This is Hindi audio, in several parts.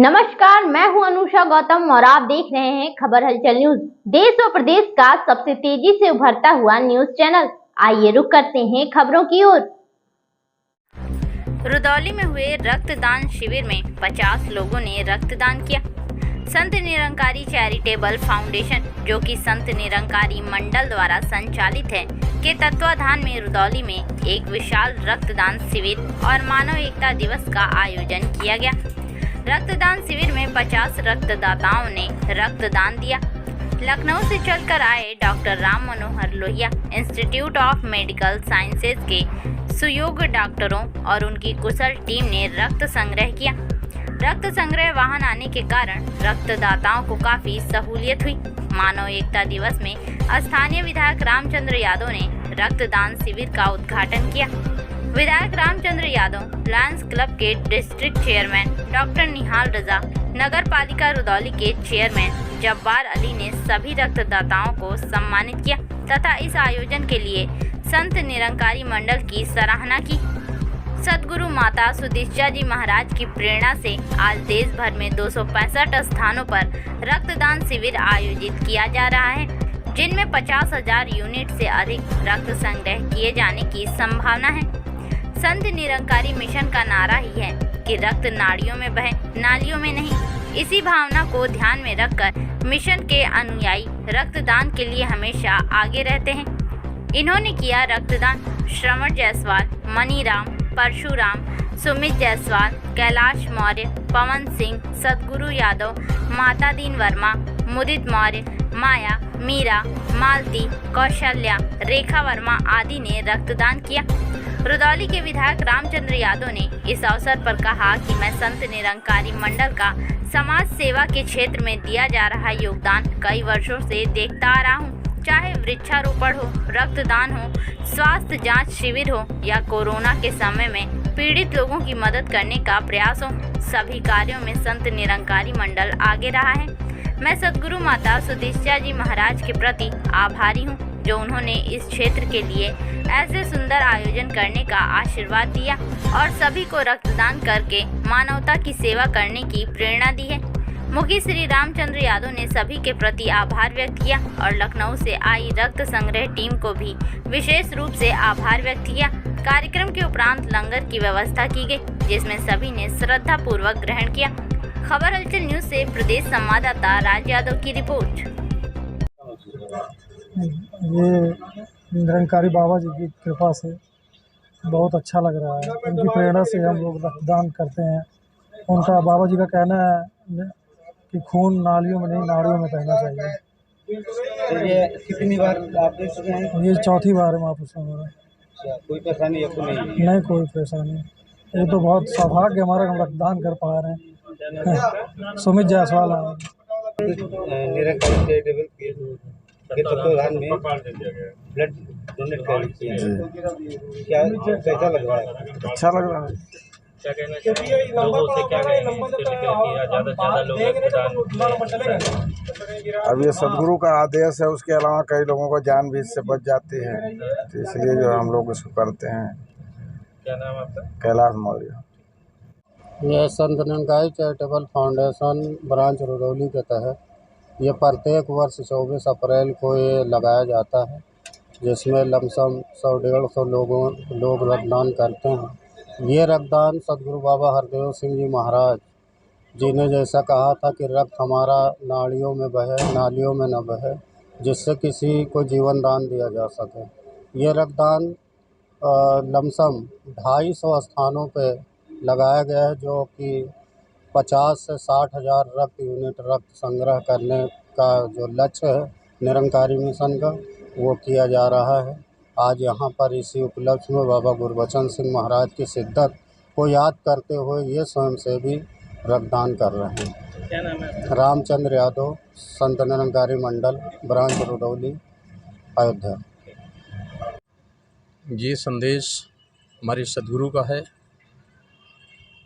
नमस्कार, मैं हूं अनुषा गौतम और आप देख रहे हैं खबर हलचल न्यूज। देश और प्रदेश का सबसे तेजी से उभरता हुआ न्यूज चैनल। आइए रुक करते हैं खबरों की ओर। रुदौली में हुए रक्तदान शिविर में 50 लोगों ने रक्तदान किया। संत निरंकारी चैरिटेबल फाउंडेशन, जो कि संत निरंकारी मंडल द्वारा संचालित है, के तत्वाधान में रुदौली में एक विशाल रक्तदान शिविर और मानव एकता दिवस का आयोजन किया गया। रक्तदान शिविर में 50 रक्तदाताओं ने रक्तदान दिया। लखनऊ से चलकर आए doctor Ram Manohar Lohia institute of medical sciences के सुयोग्य डॉक्टरों और उनकी कुशल टीम ने रक्त संग्रह किया। रक्त संग्रह वाहन आने के कारण रक्तदाताओं को काफी सहूलियत हुई। मानव एकता दिवस में स्थानीय विधायक रामचंद्र यादव ने रक्तदान शिविर का उद्घाटन किया। विधायक रामचंद्र यादव, लायंस क्लब के डिस्ट्रिक्ट चेयरमैन डॉक्टर निहाल रजा, नगर पालिका रुदौली के चेयरमैन जब्बार अली ने सभी रक्तदाताओं को सम्मानित किया तथा इस आयोजन के लिए संत निरंकारी मंडल की सराहना की। सदगुरु माता सुदिशा जी महाराज की प्रेरणा से आज देश भर में 265 स्थानों पर रक्तदान शिविर आयोजित किया जा रहा है, जिनमें 50,000 यूनिट से अधिक रक्त संग्रह किए जाने की संभावना है। संत निरंकारी मिशन का नारा ही है कि रक्त नाड़ियों में बहे, नालियों में नहीं। इसी भावना को ध्यान में रखकर मिशन के अनुयायी रक्तदान के लिए हमेशा आगे रहते हैं। इन्होंने किया रक्तदान। श्रवण जायसवाल, मनीराम, परशुराम, सुमित जायसवाल, कैलाश मौर्य, पवन सिंह, सदगुरु यादव, माता दीन वर्मा, मुदित मौर्य, माया, मीरा, मालती, कौशल्या, रेखा वर्मा आदि ने रक्तदान किया। रुदौली के विधायक रामचंद्र यादव ने इस अवसर पर कहा कि मैं संत निरंकारी मंडल का समाज सेवा के क्षेत्र में दिया जा रहा योगदान कई वर्षों से देखता आ रहा हूँ। चाहे वृक्षारोपण हो, रक्तदान हो, स्वास्थ्य जांच शिविर हो या कोरोना के समय में पीड़ित लोगों की मदद करने का प्रयास हो, सभी कार्यों में संत निरंकारी मंडल आगे रहा है। मैं सदगुरु माता सुदिशा जी महाराज के प्रति आभारी हूँ, जो उन्होंने इस क्षेत्र के लिए ऐसे सुंदर आयोजन करने का आशीर्वाद दिया और सभी को रक्तदान करके मानवता की सेवा करने की प्रेरणा दी है। मुखी श्री रामचंद्र यादव ने सभी के प्रति आभार व्यक्त किया और लखनऊ से आई रक्त संग्रह टीम को भी विशेष रूप से आभार व्यक्त किया। कार्यक्रम के उपरांत लंगर की व्यवस्था की गई, जिसमें सभी ने श्रद्धा पूर्वक ग्रहण किया। खबर हलचल न्यूज से प्रदेश संवाददाता राज यादव की रिपोर्ट। ये निरंकारी बाबा जी की कृपा से बहुत अच्छा लग रहा है। उनकी प्रेरणा से हम लोग रक्तदान करते हैं। उनका बाबा जी का कहना है कि खून नालियों में नहीं, नाड़ियों में बहना चाहिए। तो ये कितनी बार आप देख चुके हैं? ये चौथी बार है महापुरुषों में। कोई परेशानी आपको नहीं? नहीं, कोई परेशानी। ये तो बहुत सौभाग्य हमारा, हम रक्तदान कर पा रहे हैं। सुमित जायसवाल निरंकारी चैरिटेबल के तत्वाधान में ब्लड डोनेट कर दिया। क्या कैसा लग रहा है? अच्छा लग रहा है। क्या कहना चाहिए लोगों से, क्या कहेंगे इसको लेकर कि ज़्यादा से ज़्यादा लोग रक्तदान? अब ये सदगुरु का आदेश है, उसके अलावा कई लोगों को जान भी इससे बच जाती है, तो इसलिए जो हम लोग इसको करते हैं। क्या नाम आपका? कैलाश मौर्य। यह Sant Nirankari charitable foundation branch Rudauli के तहत ये प्रत्येक वर्ष 24 अप्रैल को ये लगाया जाता है, जिसमें लमसम 100-150 लोग रक्तदान करते हैं। ये रक्तदान सदगुरु बाबा हरदेव सिंह जी महाराज जी ने जैसा कहा था कि रक्त हमारा नाड़ियों में बहे, नालियों में न बहे, जिससे किसी को जीवन दान दिया जा सके। ये रक्तदान लमसम 250 स्थानों पे लगाया गया है, जो कि 50 से 60 हज़ार रक्त यूनिट रक्त संग्रह करने का जो लक्ष्य है निरंकारी मिशन का, वो किया जा रहा है। आज यहाँ पर इसी उपलक्ष्य में बाबा गुरबचन सिंह महाराज की शिद्दत को याद करते हुए ये स्वयंसेवी रक्तदान कर रहे हैं। क्या नाम है? रामचंद्र यादव, संत निरंकारी मंडल, ब्रांच रुदौली, अयोध्या। ये संदेश हमारे सदगुरु का है।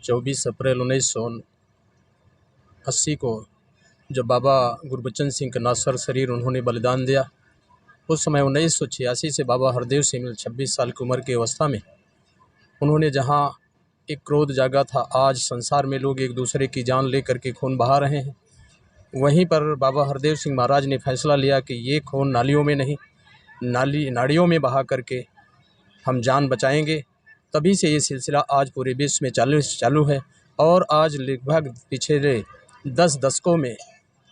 24 अप्रैल 1980 को जब बाबा गुरबचन सिंह का नासर शरीर उन्होंने बलिदान दिया, उस समय 1986 से बाबा हरदेव सिंह 26 साल की उम्र की अवस्था में उन्होंने जहाँ एक क्रोध जागा था, आज संसार में लोग एक दूसरे की जान लेकर के खून बहा रहे हैं। वहीं पर बाबा हरदेव सिंह महाराज ने फैसला लिया कि ये खून नालियों में नहीं, नाड़ियों में बहा करके हम जान बचाएंगे। तभी से ये सिलसिला आज पूरे विश्व में चालू है और आज लगभग पिछले 10 दशकों में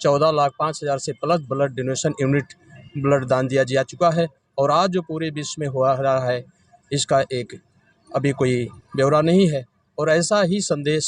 14,05,000 से plus blood donation unit blood दान दिया जा चुका है। और आज जो पूरे विश्व में हो रहा है इसका एक अभी कोई ब्यौरा नहीं है। और ऐसा ही संदेश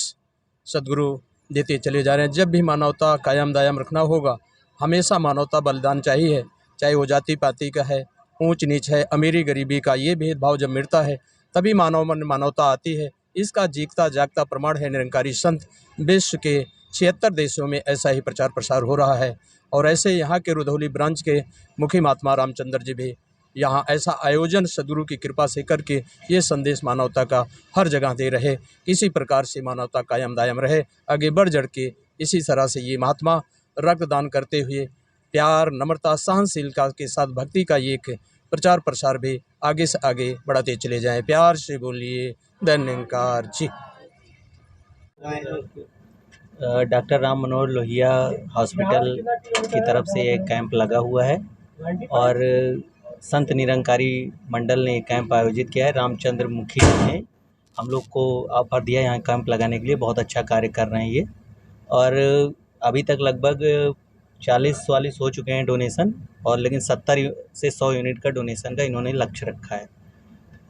सद्गुरु देते चले जा रहे हैं। जब भी मानवता कायम दायम रखना होगा, हमेशा मानवता बलिदान चाहिए, चाहे वो जाति पाति का है, ऊंच नीच है, अमीरी गरीबी का, ये भेदभाव जब मिटता है तभी मानवता आती है। इसका जीता जागता प्रमाण है निरंकारी संत। विश्व के 76 देशों में ऐसा ही प्रचार प्रसार हो रहा है। और ऐसे यहाँ के रुधौली ब्रांच के मुखी महात्मा रामचंद्र जी भी यहाँ ऐसा आयोजन सद्गुरु की कृपा से करके ये संदेश मानवता का हर जगह दे रहे, किसी प्रकार से मानवता कायम दायम रहे, आगे बढ़ चढ़ के इसी तरह से ये महात्मा रक्तदान करते हुए प्यार, नम्रता, सहनशीलता के साथ भक्ति का ये एक प्रचार प्रसार भी आगे से आगे बढ़ाते चले जाएं। प्यार से बोलिए धन्यकार जी। डॉक्टर राम मनोहर लोहिया हॉस्पिटल की तरफ से एक कैंप लगा हुआ है और संत निरंकारी मंडल ने एक कैंप आयोजित किया है। रामचंद्र मुखी ने हम लोग को ऑफर दिया यहाँ कैंप लगाने के लिए। बहुत अच्छा कार्य कर रहे हैं ये। और अभी तक लगभग 40-44 हो चुके हैं डोनेशन, और लेकिन 70 से 100 यूनिट का डोनेशन का इन्होंने लक्ष्य रखा है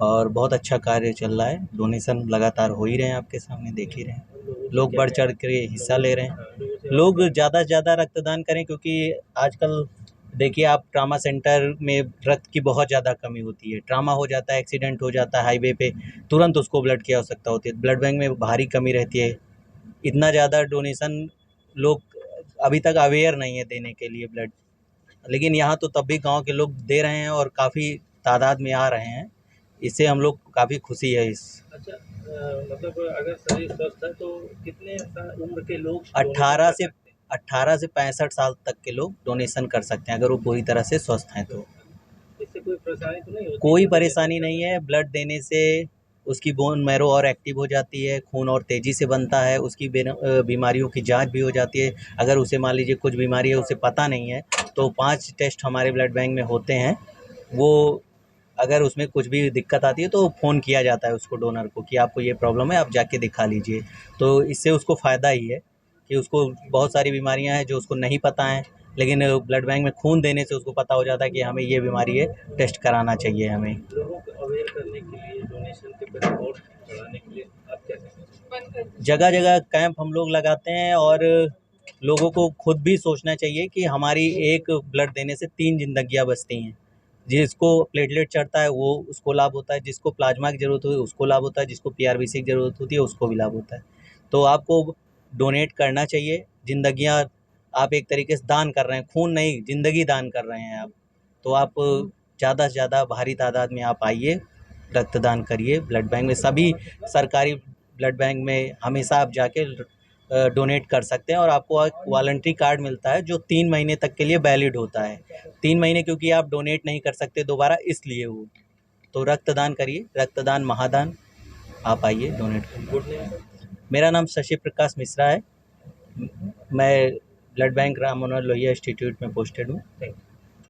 और बहुत अच्छा कार्य चल रहा है। डोनेशन लगातार हो ही रहे हैं, आपके सामने देख ही रहे हैं। लोग बढ़ चढ़ कर हिस्सा ले रहे हैं। लोग ज़्यादा से ज़्यादा रक्तदान करें, क्योंकि आजकल देखिए आप ट्रामा सेंटर में रक्त की बहुत ज़्यादा कमी होती है। ट्रामा हो जाता है, एक्सीडेंट हो जाता है हाईवे पे, तुरंत उसको ब्लड की आवश्यकता होती है। ब्लड बैंक में भारी कमी रहती है। इतना ज़्यादा डोनेशन लोग अभी तक अवेयर नहीं है देने के लिए ब्लड, लेकिन यहाँ तो तब भी गांव के लोग दे रहे हैं और काफ़ी तादाद में आ रहे हैं। इससे हम लोग काफ़ी खुशी है इस। अच्छा, मतलब अगर शरीर स्वस्थ है तो कितने उम्र के लोग 18 से 65 साल तक के लोग डोनेशन कर सकते हैं, अगर वो पूरी तरह से स्वस्थ हैं तो। इससे कोई परेशानी तो नहीं होती? कोई परेशानी नहीं है। ब्लड देने से उसकी बोन मैरो और एक्टिव हो जाती है, खून और तेज़ी से बनता है, उसकी बीमारियों की जांच भी हो जाती है। अगर उसे मान लीजिए कुछ बीमारी है, उसे पता नहीं है, तो 5 टेस्ट हमारे ब्लड बैंक में होते हैं। वो अगर उसमें कुछ भी दिक्कत आती है तो फ़ोन किया जाता है उसको, डोनर को, कि आपको ये प्रॉब्लम है, आप जाके दिखा लीजिए। तो इससे उसको फ़ायदा ही है कि उसको बहुत सारी बीमारियां हैं जो उसको नहीं पता हैं, लेकिन ब्लड बैंक में खून देने से उसको पता हो जाता है कि हमें ये बीमारी है, टेस्ट कराना चाहिए हमें। लोगों को अवेयर करने के लिए, डोनेशन के प्रति और बढ़ाने के लिए आप क्या कहेंगे? जगह जगह कैंप हम लोग लगाते हैं और लोगों को खुद भी सोचना चाहिए कि हमारी एक ब्लड देने से 3 जिंदगियां बचती हैं। जिसको प्लेटलेट चढ़ता है वो उसको लाभ होता है, जिसको प्लाज्मा की ज़रूरत होती है उसको लाभ होता है, जिसको PRBC की ज़रूरत होती है उसको भी लाभ होता है। तो आपको डोनेट करना चाहिए। जिंदगियां आप एक तरीके से दान कर रहे हैं, खून नहीं, ज़िंदगी दान कर रहे हैं आप। तो आप ज़्यादा से ज़्यादा भारी तादाद में आप आइए, रक्तदान करिए। ब्लड बैंक में, सभी सरकारी ब्लड बैंक में हमेशा आप जाके डोनेट कर सकते हैं और आपको एक वॉलंटरी कार्ड मिलता है जो 3 महीने तक के लिए वैलिड होता है। 3 महीने क्योंकि आप डोनेट नहीं कर सकते दोबारा, इसलिए वो। तो रक्तदान करिए, रक्तदान महादान। आप आइए, डोनेट करिए। मेरा नाम शशि प्रकाश मिश्रा है। मैं blood bank Ram Manohar Lohia institute में पोस्टेड हूँ।